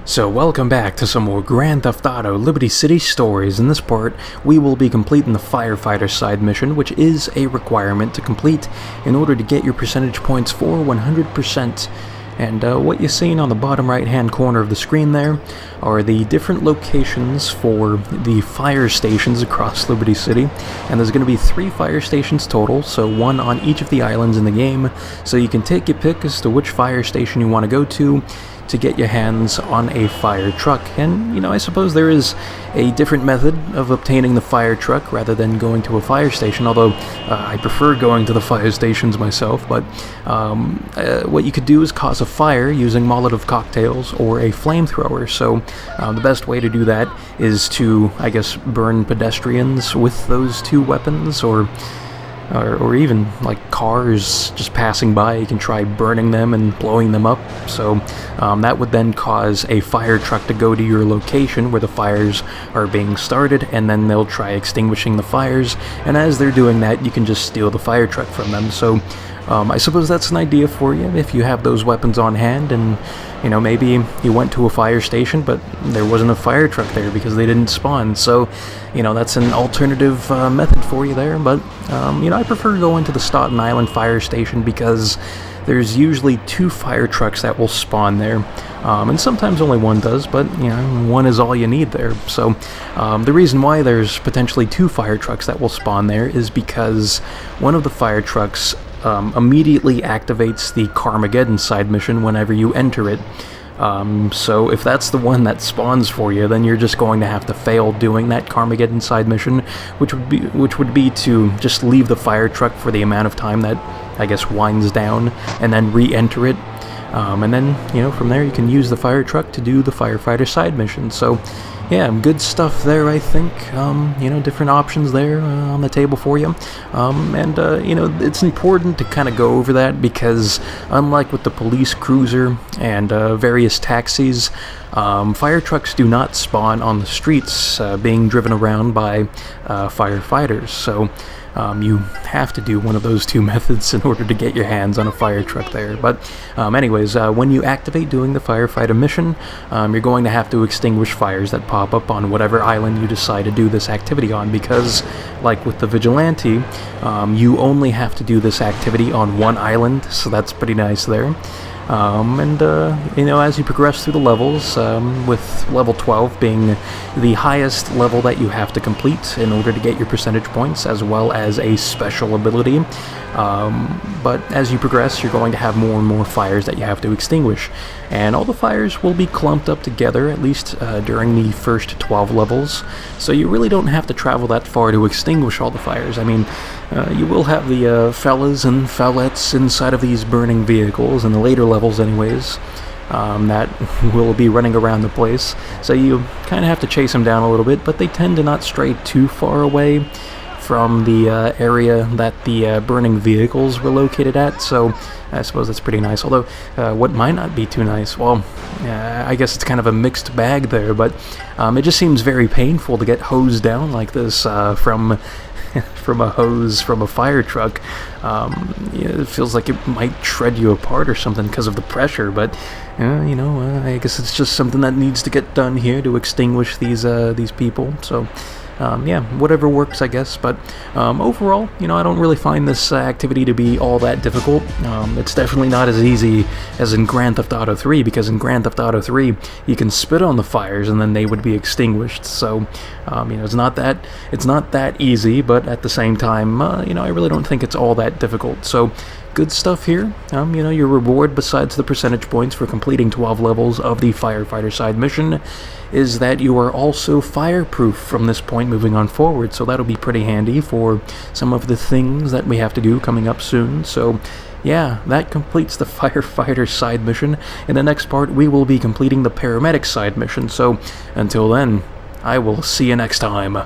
So welcome back to some more Grand Theft Auto Liberty City stories. In this part, we will be completing the Firefighter side mission, which is a requirement to complete in order to get your percentage points for 100%. And what you're seeing on the bottom right hand corner of the screen there are the different locations for the fire stations across Liberty City. And there's going to be 3 fire stations total, so 1 on each of the islands in the game. So you can take your pick as to which fire station you want to go to get your hands on a fire truck. And, you know, I suppose there is a different method of obtaining the fire truck rather than going to a fire station, although I prefer going to the fire stations myself. But what you could do is cause a fire using Molotov cocktails or a flamethrower. So the best way to do that is to, I guess, burn pedestrians with those 2 weapons, or even like cars just passing by. You can try burning them and blowing them up. So that would then cause a fire truck to go to your location where the fires are being started, and then they'll try extinguishing the fires, and as they're doing that, you can just steal the fire truck from them. So I suppose that's an idea for you if you have those weapons on hand, and you know, maybe you went to a fire station but there wasn't a fire truck there because they didn't spawn. So you know, that's an alternative method for you there. But you know, I prefer going to the Staten Island fire station because there's usually 2 fire trucks that will spawn there, and sometimes only 1 does, but you know, 1 is all you need there. So the reason why there's potentially 2 fire trucks that will spawn there is because one of the fire trucks immediately activates the Carmageddon side mission whenever you enter it. So if that's the one that spawns for you, then you're just going to have to fail doing that Carmageddon side mission, which would be to just leave the fire truck for the amount of time that, I guess, winds down, and then re-enter it. And then, you know, from there you can use the fire truck to do the Firefighter side mission. So yeah, good stuff there, I think. You know, different options there on the table for you. And you know, it's important to kind of go over that because unlike with the police cruiser and various taxis, fire trucks do not spawn on the streets being driven around by firefighters. So you have to do one of those 2 methods in order to get your hands on a fire truck there. But anyways, when you activate doing the Firefighter mission, you're going to have to extinguish fires that pop up on whatever island you decide to do this activity on, because like with the Vigilante, you only have to do this activity on 1 island, so that's pretty nice there. And you know, as you progress through the levels, with level 12 being the highest level that you have to complete in order to get your percentage points, as well as a special ability. But as you progress, you're going to have more and more fires that you have to extinguish, and all the fires will be clumped up together, at least during the first 12 levels, so you really don't have to travel that far to extinguish all the fires. I mean, you will have the fellas and fellettes inside of these burning vehicles in the later levels anyways, that will be running around the place, so you kind of have to chase them down a little bit, but they tend to not stray too far away from the area that the burning vehicles were located at. So I suppose that's pretty nice. Although what might not be too nice, well, I guess it's kind of a mixed bag there, but it just seems very painful to get hosed down like this from from a hose from a fire truck. It feels like it might shred you apart or something because of the pressure, but you know, I guess it's just something that needs to get done here to extinguish these people. So yeah, whatever works, I guess. But overall, you know, I don't really find this activity to be all that difficult. It's definitely not as easy as in Grand Theft Auto 3, because in Grand Theft Auto 3, you can spit on the fires and then they would be extinguished. So, you know, it's not that easy, but at the same time, you know, I really don't think it's all that difficult. So, good stuff here. You know, your reward, besides the percentage points for completing 12 levels of the Firefighter side mission, is that you are also fireproof from this point moving on forward, so that'll be pretty handy for some of the things that we have to do coming up soon. So yeah, that completes the Firefighter side mission. In the next part, we will be completing the Paramedic side mission, so until then, I will see you next time.